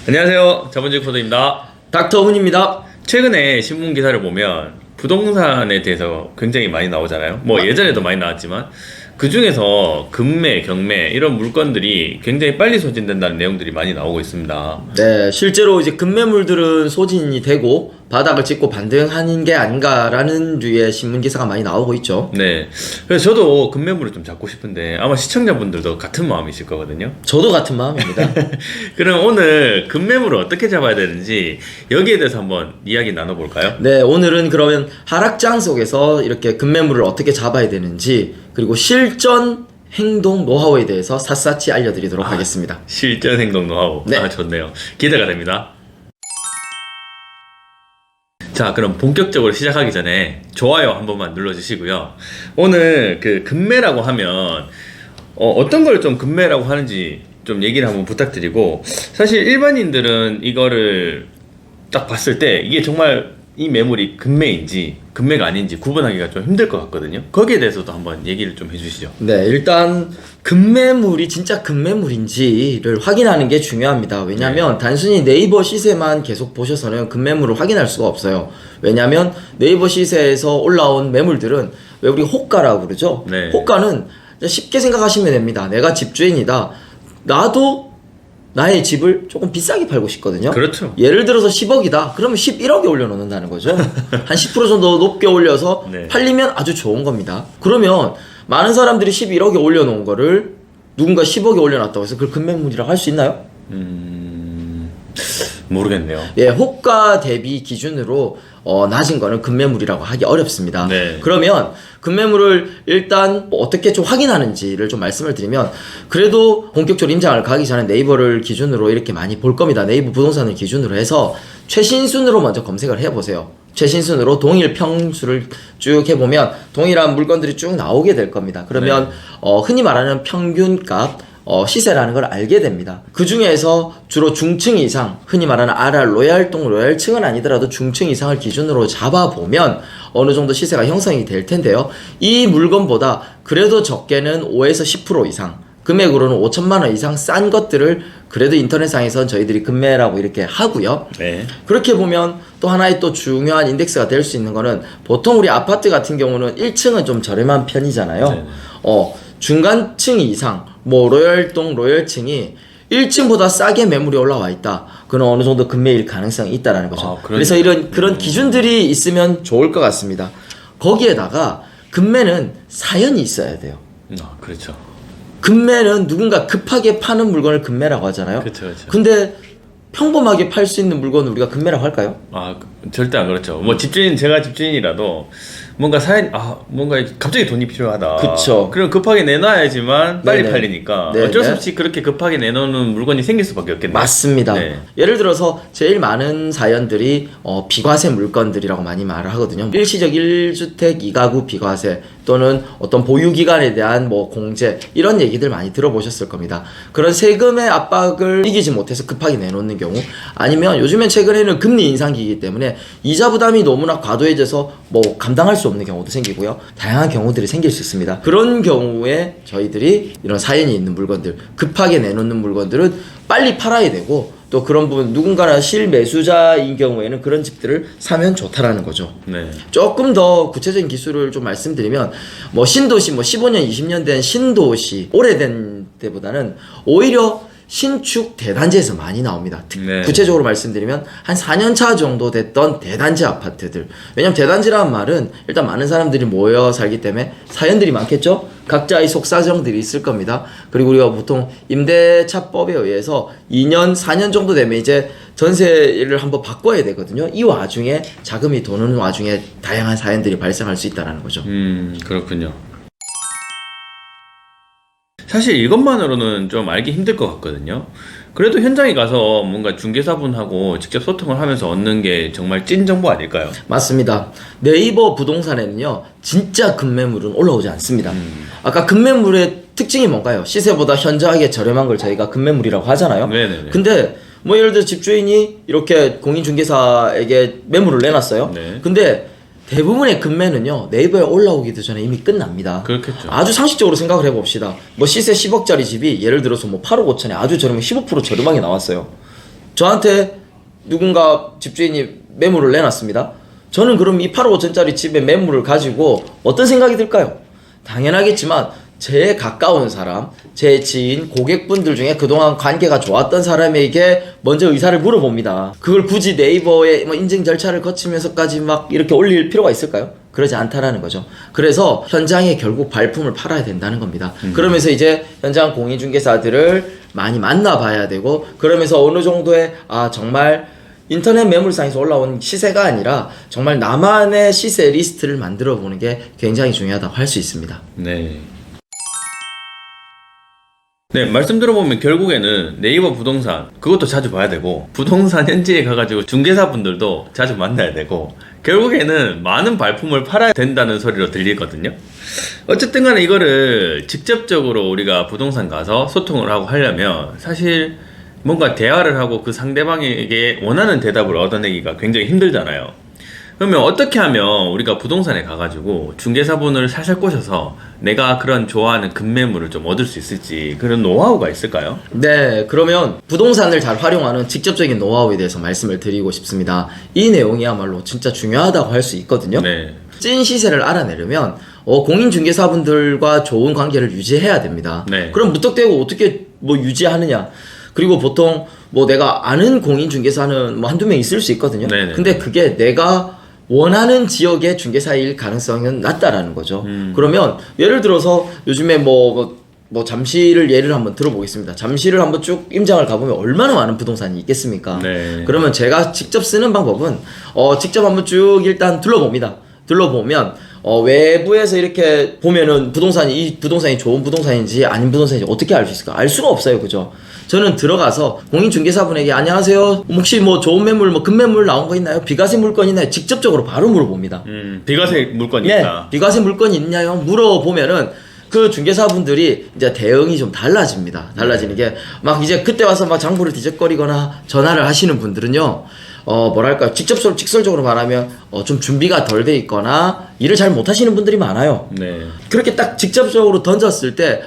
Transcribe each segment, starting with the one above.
안녕하세요. 자본주의 코드입니다. 닥터훈입니다. 최근에 신문 기사를 보면 부동산에 대해서 굉장히 많이 나오잖아요. 뭐 예전에도 많이 나왔지만 그 중에서 금매, 경매 이런 물건들이 굉장히 빨리 소진된다는 내용들이 많이 나오고 있습니다. 네, 실제로 이제 급매물들은 소진이 되고 바닥을 찍고 반등하는 게 아닌가라는 류의 신문 기사가 많이 나오고 있죠. 네. 그래서 저도 금매물을 좀 잡고 싶은데 아마 시청자분들도 같은 마음이실 거거든요. 저도 같은 마음입니다. 그럼 오늘 금매물을 어떻게 잡아야 되는지 여기에 대해서 한번 이야기 나눠볼까요? 네, 오늘은 그러면 하락장 속에서 이렇게 급매물을 어떻게 잡아야 되는지 그리고 실전 행동 노하우에 대해서 샅샅이 알려드리도록 하겠습니다. 실전 행동 노하우. 네. 좋네요. 기대가 됩니다. 자, 그럼 본격적으로 시작하기 전에 좋아요 한 번만 눌러주시고요. 오늘 그 금매라고 하면 어떤 걸 좀 금매라고 하는지 좀 얘기를 한번 부탁드리고, 사실 일반인들은 이거를 딱 봤을 때 이게 정말 이 매물이 금매인지 금매가 아닌지 구분하기가 좀 힘들 것 같거든요. 거기에 대해서도 한번 얘기를 좀 해주시죠. 네, 일단 급매물이 진짜 급매물인지를 확인하는 게 중요합니다. 왜냐하면 단순히 네이버 시세만 계속 보셔서는 급매물을 확인할 수가 없어요. 왜냐하면 네이버 시세에서 올라온 매물들은 왜 우리 호가라고 그러죠? 네. 호가는 쉽게 생각하시면 됩니다. 내가 집주인이다. 나도 나의 집을 조금 비싸게 팔고 싶거든요. 그렇죠. 예를 들어서 10억이다. 그러면 11억에 올려놓는다는 거죠. 한 10% 정도 높게 올려서 네. 팔리면 아주 좋은 겁니다. 그러면 많은 사람들이 11억에 올려놓은 거를 누군가 10억에 올려놨다고 해서 그걸 금매물이라고 할 수 있나요? 모르겠네요. 예, 호가 대비 기준으로 낮은 거는 금매물이라고 하기 어렵습니다. 네. 그러면 금매물을 일단 어떻게 좀 확인하는지를 좀 말씀을 드리면, 그래도 본격적으로 임장을 가기 전에 네이버를 기준으로 이렇게 많이 볼 겁니다. 네이버 부동산을 기준으로 해서 최신순으로 먼저 검색을 해보세요. 최신순으로 동일 평수를 쭉 해보면 동일한 물건들이 쭉 나오게 될 겁니다. 그러면 흔히 말하는 평균값, 시세라는 걸 알게 됩니다. 그 중에서 주로 중층 이상, 흔히 말하는 RR, 로얄동, 로얄층은 아니더라도 중층 이상을 기준으로 잡아보면 어느 정도 시세가 형성이 될 텐데요. 이 물건보다 그래도 적게는 5에서 10% 이상, 금액으로는 5천만 원 이상 싼 것들을 그래도 인터넷상에선 저희들이 금매라고 이렇게 하고요. 네. 그렇게 보면 또 하나의 또 중요한 인덱스가 될 수 있는 거는, 보통 우리 아파트 같은 경우는 1층은 좀 저렴한 편이잖아요. 네. 중간층 이상, 뭐 로열동, 로열층이 1층보다 싸게 매물이 올라와 있다. 그건 어느 정도 금매일 가능성이 있다라는 거죠. 그래서 그런 기준들이 있으면 좋을 것 같습니다. 거기에다가 금매는 사연이 있어야 돼요. 그렇죠. 금매는 누군가 급하게 파는 물건을 금매라고 하잖아요. 그렇죠. 근데 평범하게 팔 수 있는 물건을 우리가 금매라고 할까요? 절대 안 그렇죠. 뭐 제가 집주인이라도 뭔가 뭔가 갑자기 돈이 필요하다. 그쵸. 그럼 급하게 내놔야지만 빨리 네네. 팔리니까 네네. 어쩔 수 없이 그렇게 급하게 내놓는 물건이 생길 수밖에 없겠네요. 맞습니다. 네. 예를 들어서 제일 많은 사연들이 비과세 물건들이라고 많이 말을 하거든요. 일시적 1주택 2가구 비과세, 또는 어떤 보유기간에 대한 뭐 공제, 이런 얘기들 많이 들어보셨을 겁니다. 그런 세금의 압박을 이기지 못해서 급하게 내놓는 경우, 아니면 요즘엔 최근에는 금리 인상기이기 때문에 이자 부담이 너무나 과도해져서 뭐 감당할 수 없는 경우도 생기고요. 다양한 경우들이 생길 수 있습니다. 그런 경우에 저희들이 이런 사연이 있는 물건들, 급하게 내놓는 물건들은 빨리 팔아야 되고, 또 그런 부분 누군가나 실매수자인 경우에는 그런 집들을 사면 좋다라는 거죠. 네. 조금 더 구체적인 기술을 좀 말씀드리면, 뭐 신도시, 뭐 15년, 20년 된 신도시, 오래된 때보다는 오히려 신축 대단지에서 많이 나옵니다. 네. 구체적으로 말씀드리면 한 4년차 정도 됐던 대단지 아파트들. 왜냐면 대단지라는 말은 일단 많은 사람들이 모여 살기 때문에 사연들이 많겠죠? 각자의 속사정들이 있을 겁니다. 그리고 우리가 보통 임대차법에 의해서 2년, 4년 정도 되면 이제 전세를 한번 바꿔야 되거든요. 이 와중에 자금이 도는 와중에 다양한 사연들이 발생할 수 있다는 거죠. 그렇군요. 사실 이것만으로는 좀 알기 힘들 것 같거든요. 그래도 현장에 가서 뭔가 중개사분하고 직접 소통을 하면서 얻는 게 정말 찐 정보 아닐까요? 맞습니다. 네이버 부동산에는요, 진짜 급매물은 올라오지 않습니다. 아까 급매물의 특징이 뭔가요? 시세보다 현저하게 저렴한 걸 저희가 급매물이라고 하잖아요. 네네네. 근데 뭐 예를 들어 집주인이 이렇게 공인중개사에게 매물을 내놨어요. 네. 근데 대부분의 금매는요, 네이버에 올라오기도 전에 이미 끝납니다. 그렇겠죠. 아주 상식적으로 생각을 해봅시다. 뭐 시세 10억짜리 집이 예를 들어서 뭐 8억 5천에 아주 저렴한 15% 저렴하게 나왔어요. 저한테 누군가 집주인이 매물을 내놨습니다. 저는 그럼 이 8억 5천짜리 집의 매물을 가지고 어떤 생각이 들까요? 당연하겠지만 제 가까운 사람, 제 지인, 고객분들 중에 그동안 관계가 좋았던 사람에게 먼저 의사를 물어봅니다. 그걸 굳이 네이버에 뭐 인증 절차를 거치면서까지 막 이렇게 올릴 필요가 있을까요? 그러지 않다라는 거죠. 그래서 현장에 결국 발품을 팔아야 된다는 겁니다. 그러면서 이제 현장 공인중개사들을 많이 만나봐야 되고, 그러면서 어느 정도의 정말 인터넷 매물상에서 올라온 시세가 아니라 정말 나만의 시세 리스트를 만들어 보는 게 굉장히 중요하다고 할 수 있습니다. 네. 네, 말씀 들어보면 결국에는 네이버 부동산 그것도 자주 봐야 되고, 부동산 현지에 가가지고 중개사분들도 자주 만나야 되고, 결국에는 많은 발품을 팔아야 된다는 소리로 들리거든요. 어쨌든 간에 이거를 직접적으로 우리가 부동산 가서 소통을 하고 하려면 사실 뭔가 대화를 하고 그 상대방에게 원하는 대답을 얻어내기가 굉장히 힘들잖아요. 그러면 어떻게 하면 우리가 부동산에 가가지고 중개사분을 살살 꼬셔서 내가 그런 좋아하는 급매물을 좀 얻을 수 있을지, 그런 노하우가 있을까요? 네, 그러면 부동산을 잘 활용하는 직접적인 노하우에 대해서 말씀을 드리고 싶습니다. 이 내용이야말로 진짜 중요하다고 할 수 있거든요. 네. 찐 시세를 알아내려면 공인중개사분들과 좋은 관계를 유지해야 됩니다. 네. 그럼 무턱대고 어떻게 뭐 유지하느냐? 그리고 보통 뭐 내가 아는 공인중개사는 뭐 한두 명 있을 수 있거든요. 네네. 근데 그게 내가 원하는 지역의 중개사일 가능성은 낮다라는 거죠. 그러면 예를 들어서 요즘에 뭐 잠시를 예를 한번 들어보겠습니다. 잠시를 한번 쭉 임장을 가보면 얼마나 많은 부동산이 있겠습니까? 네. 그러면 제가 직접 쓰는 방법은 직접 한번 쭉 일단 둘러봅니다. 둘러보면 외부에서 이렇게 보면은 이 부동산이 좋은 부동산인지 아닌 부동산인지 어떻게 알 수 있을까? 알 수가 없어요. 그죠? 저는 들어가서 공인중개사분에게 안녕하세요, 혹시 뭐 좋은 매물, 뭐 급매물 나온 거 있나요? 비과세 물건 있나요? 직접적으로 바로 물어봅니다. 비과세 물건이 네, 있다. 비과세 물건이 있냐요? 물어보면은 그 중개사분들이 이제 대응이 좀 달라집니다. 달라지는 게 막 이제 그때 와서 막 장부를 뒤적거리거나 전화를 하시는 분들은요, 뭐랄까, 직설적으로 말하면 좀 준비가 덜 돼 있거나 일을 잘 못하시는 분들이 많아요. 네. 그렇게 딱 직접적으로 던졌을 때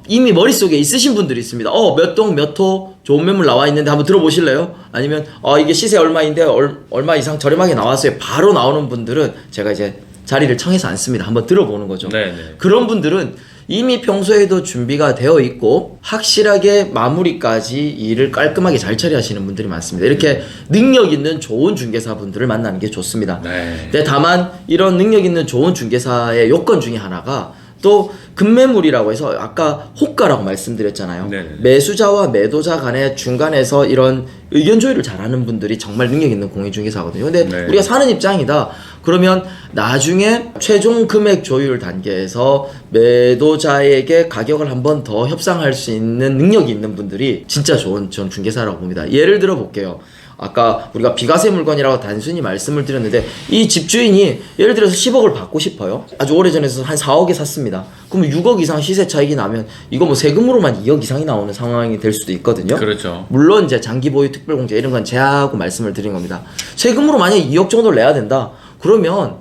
이미 머릿속에 있으신 분들이 있습니다. 몇 동 몇 호 좋은 매물 나와 있는데 한번 들어보실래요? 아니면 이게 시세 얼마인데 얼마 이상 저렴하게 나왔어요. 바로 나오는 분들은 제가 이제 자리를 청해서 앉습니다. 한번 들어보는 거죠. 네네. 그런 분들은 이미 평소에도 준비가 되어 있고 확실하게 마무리까지 일을 깔끔하게 잘 처리하시는 분들이 많습니다. 이렇게 능력 있는 좋은 중개사분들을 만나는 게 좋습니다. 네. 근데 다만 이런 능력 있는 좋은 중개사의 요건 중에 하나가 또 급매물이라고 해서 아까 호가라고 말씀드렸잖아요. 네네. 매수자와 매도자 간의 중간에서 이런 의견 조율을 잘하는 분들이 정말 능력 있는 공인중개사거든요. 근데 네. 우리가 사는 입장이다 그러면 나중에 최종 금액 조율 단계에서 매도자에게 가격을 한 번 더 협상할 수 있는 능력이 있는 분들이 진짜 좋은 전 중개사라고 봅니다. 예를 들어 볼게요. 아까 우리가 비과세 물건이라고 단순히 말씀을 드렸는데 이 집주인이 예를 들어서 10억을 받고 싶어요. 아주 오래전에 한 4억에 샀습니다. 그럼 6억 이상 시세 차익이 나면 이거 뭐 세금으로만 2억 이상이 나오는 상황이 될 수도 있거든요. 그렇죠. 물론 이제 장기 보유 특별공제 이런 건 제하고 말씀을 드린 겁니다. 세금으로 만약에 2억 정도를 내야 된다. 그러면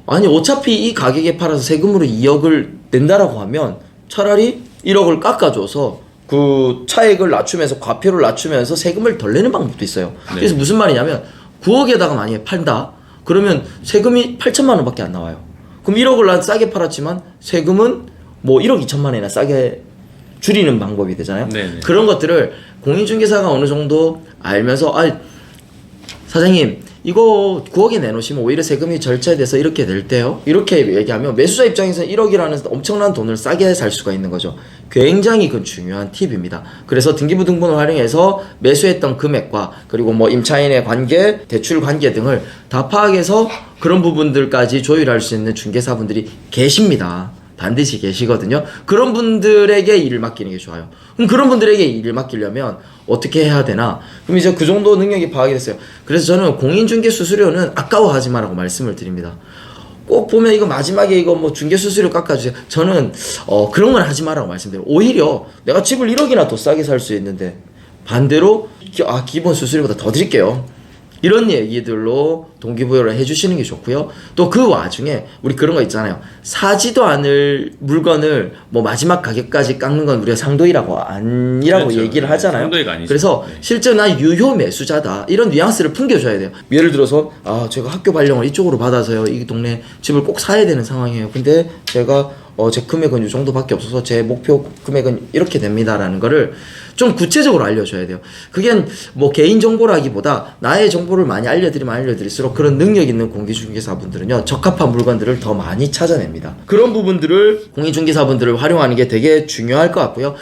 아니 어차피 이 가격에 팔아서 세금으로 2억을 낸다라고 하면 차라리 1억을 깎아줘서 그 차액을 낮추면서 과표를 낮추면서 세금을 덜 내는 방법도 있어요. 네. 그래서 무슨 말이냐면 9억에다가 만약에 판다 그러면 세금이 8천만 원밖에 안 나와요. 그럼 1억을 난 싸게 팔았지만 세금은 뭐 1억 2천만 원이나 싸게 줄이는 방법이 되잖아요. 네네. 그런 것들을 공인중개사가 어느 정도 알면서 사장님 이거 9억에 내놓으시면 오히려 세금이 절차돼서 이렇게 낼때요 이렇게 얘기하면 매수자 입장에서는 1억이라는 엄청난 돈을 싸게 살 수가 있는 거죠. 굉장히 그 중요한 팁입니다. 그래서 등기부등본을 활용해서 매수했던 금액과 그리고 뭐 임차인의 관계, 대출 관계 등을 다 파악해서 그런 부분들까지 조율할 수 있는 중개사분들이 계십니다. 반드시 계시거든요. 그런 분들에게 일을 맡기는 게 좋아요. 그럼 그런 분들에게 일을 맡기려면 어떻게 해야 되나? 그럼 이제 그 정도 능력이 파악이 됐어요. 그래서 저는 공인중개 수수료는 아까워하지 마라고 말씀을 드립니다. 꼭 보면 이거 마지막에 이거 뭐 중개 수수료 깎아주세요. 저는 그런 건 하지 마라고 말씀드려요. 오히려 내가 집을 1억이나 더 싸게 살 수 있는데 반대로 기본 수수료보다 더 드릴게요. 이런 얘기들로 동기부여를 해주시는 게 좋고요. 또 그 와중에 우리 그런 거 있잖아요. 사지도 않을 물건을 뭐 마지막 가격까지 깎는 건 우리가 상도이라고 아니라고 그렇죠. 얘기를 하잖아요. 상도이가 아니죠. 그래서 네. 실제 나 유효 매수자다 이런 뉘앙스를 풍겨줘야 돼요. 예를 들어서 제가 학교 발령을 이쪽으로 받아서요. 이 동네 집을 꼭 사야 되는 상황이에요. 근데 제가 제 금액은 이 정도밖에 없어서 제 목표 금액은 이렇게 됩니다라는 거를 좀 구체적으로 알려줘야 돼요. 그게 뭐 개인 정보라기보다 나의 정보를 많이 알려드리면 알려드릴수록 그런 능력 있는 공인중개사분들은요 적합한 물건들을 더 많이 찾아냅니다. 그런 부분들을 공인중개사분들을 활용하는 게 되게 중요할 것 같고요.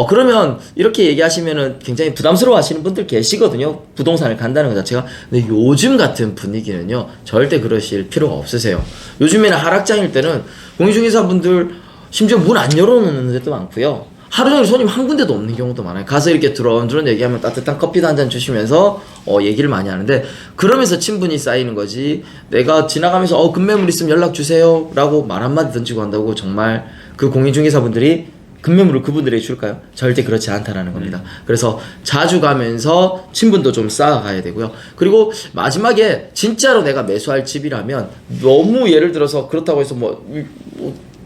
그러면 이렇게 얘기하시면은 굉장히 부담스러워 하시는 분들 계시거든요. 부동산을 간다는 것 자체가. 근데 요즘 같은 분위기는요, 절대 그러실 필요가 없으세요. 요즘에는 하락장일 때는 공인중개사분들 심지어 문 안 열어놓는 데도 많고요. 하루 종일 손님 한 군데도 없는 경우도 많아요. 가서 이렇게 드런드런 얘기하면 따뜻한 커피도 한 잔 주시면서 얘기를 많이 하는데 그러면서 친분이 쌓이는 거지. 내가 지나가면서 급매물 있으면 연락 주세요 라고 말 한마디 던지고 한다고 정말 그 공인중개사분들이 급매물을 그분들에게 줄까요? 절대 그렇지 않다라는 겁니다. 그래서 자주 가면서 친분도 좀 쌓아가야 되고요. 그리고 마지막에 진짜로 내가 매수할 집이라면 너무 예를 들어서 그렇다고 해서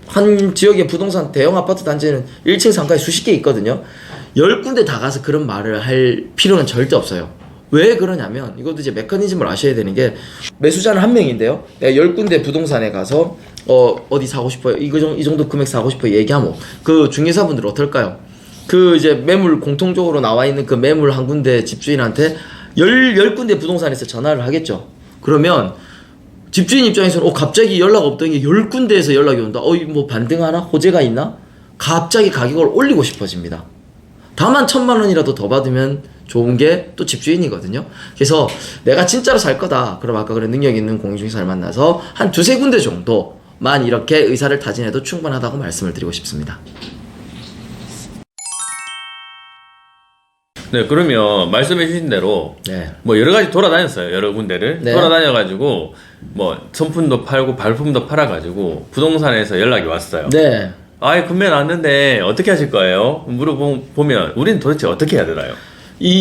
한 지역의 부동산 대형 아파트 단지에는 1층 상가에 수십 개 있거든요. 10군데 다 가서 그런 말을 할 필요는 절대 없어요. 왜 그러냐면 이것도 이제 메커니즘을 아셔야 되는 게 매수자는 한 명인데요. 내가 10군데 부동산에 가서 어디 사고 싶어요. 이 정도 금액 사고 싶어요. 얘기하면 그 중개사분들 어떨까요? 그 이제 매물 공통적으로 나와 있는 그 매물 한 군데 집주인한테 10군데 부동산에서 전화를 하겠죠. 그러면 집주인 입장에서는 갑자기 연락 없던 게 10군데에서 연락이 온다. 뭐 반등하나? 호재가 있나? 갑자기 가격을 올리고 싶어집니다. 다만 1,000만 원이라도 더 받으면 좋은 게 또 집주인이거든요. 그래서 내가 진짜로 살 거다. 그럼 아까 그런 능력 있는 공인중개사를 만나서 한 2-3군데 정도만 이렇게 의사를 타진해도 충분하다고 말씀을 드리고 싶습니다. 네, 그러면 말씀해 주신 대로 네. 뭐 여러 가지 돌아다녔어요. 여러 군데를 네. 돌아다녀가지고 뭐 선품도 팔고 발품도 팔아가지고 부동산에서 연락이 왔어요. 네. 금매 나왔는데 어떻게 하실 거예요? 물어보면 우리는 도대체 어떻게 해야 되나요?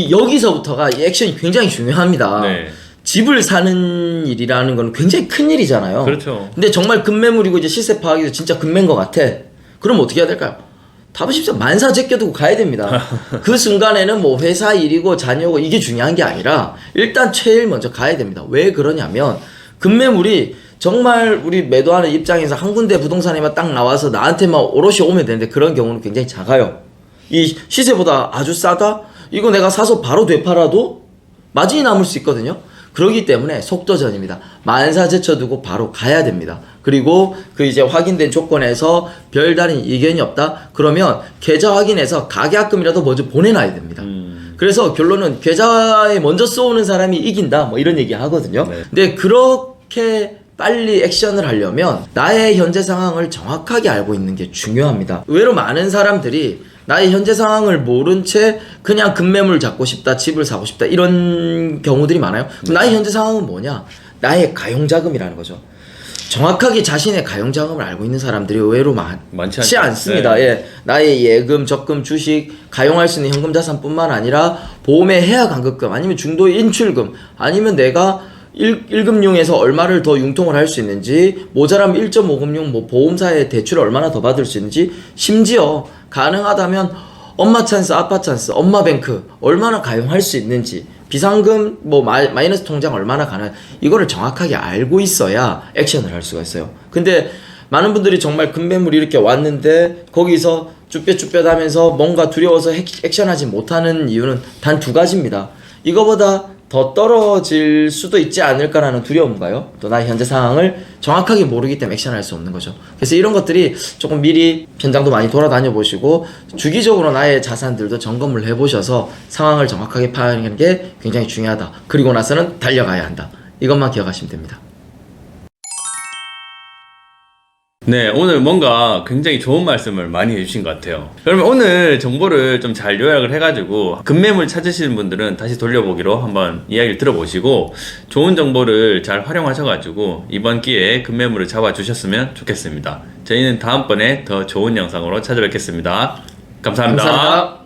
여기서부터가 이 액션이 굉장히 중요합니다. 네. 집을 사는 일이라는 건 굉장히 큰 일이잖아요. 그렇죠. 근데 정말 급매물이고 이제 시세 파악에서 진짜 급매인 것 같아. 그럼 어떻게 해야 될까요? 답은 쉽죠. 만사 제껴두고 가야 됩니다. 그 순간에는 뭐 회사 일이고 자녀고 이게 중요한 게 아니라 일단 제일 먼저 가야 됩니다. 왜 그러냐면 급매물이 정말 우리 매도하는 입장에서 한 군데 부동산에만 딱 나와서 나한테만 오롯이 오면 되는데 그런 경우는 굉장히 작아요. 이 시세보다 아주 싸다? 이거 내가 사서 바로 되팔아도 마진이 남을 수 있거든요. 그렇기 때문에 속도전입니다. 만사 제쳐두고 바로 가야 됩니다. 그리고 그 이제 확인된 조건에서 별다른 이견이 없다? 그러면 계좌 확인해서 가계합금이라도 먼저 보내놔야 됩니다. 그래서 결론은 계좌에 먼저 쏘는 사람이 이긴다 뭐 이런 얘기 하거든요. 네. 근데 그렇게 빨리 액션을 하려면 나의 현재 상황을 정확하게 알고 있는 게 중요합니다. 의외로 많은 사람들이 나의 현재 상황을 모른 채 그냥 급매물 잡고 싶다, 집을 사고 싶다 이런 경우들이 많아요. 그럼 나의 현재 상황은 뭐냐? 나의 가용자금이라는 거죠. 정확하게 자신의 가용자금을 알고 있는 사람들이 의외로 많지 않습니다. 네. 예, 나의 예금, 적금, 주식, 가용할 수 있는 현금 자산뿐만 아니라 보험의 해약 환급금, 아니면 중도 인출금, 아니면 내가 1금융에서 얼마를 더 융통을 할 수 있는지, 모자라면 1.5금융 뭐 보험사에 대출을 얼마나 더 받을 수 있는지, 심지어 가능하다면 엄마 찬스, 아빠 찬스, 엄마 뱅크 얼마나 가용할 수 있는지, 비상금 뭐 마이너스 통장 얼마나 가능, 이거를 정확하게 알고 있어야 액션을 할 수가 있어요. 근데 많은 분들이 정말 급매물이 이렇게 왔는데 거기서 쭈뼛쭈뼛 하면서 뭔가 두려워서 액션하지 못하는 이유는 단 2가지입니다. 이거보다 더 떨어질 수도 있지 않을까라는 두려움인가요? 또 나의 현재 상황을 정확하게 모르기 때문에 액션할 수 없는 거죠. 그래서 이런 것들이 조금 미리 현장도 많이 돌아다녀 보시고 주기적으로 나의 자산들도 점검을 해보셔서 상황을 정확하게 파악하는 게 굉장히 중요하다. 그리고 나서는 달려가야 한다. 이것만 기억하시면 됩니다. 네, 오늘 뭔가 굉장히 좋은 말씀을 많이 해주신 것 같아요. 그러면 오늘 정보를 좀 잘 요약을 해가지고 급매물 찾으시는 분들은 다시 돌려보기로 한번 이야기를 들어보시고 좋은 정보를 잘 활용하셔가지고 이번 기회에 급매물을 잡아주셨으면 좋겠습니다. 저희는 다음번에 더 좋은 영상으로 찾아뵙겠습니다. 감사합니다. 감사합니다.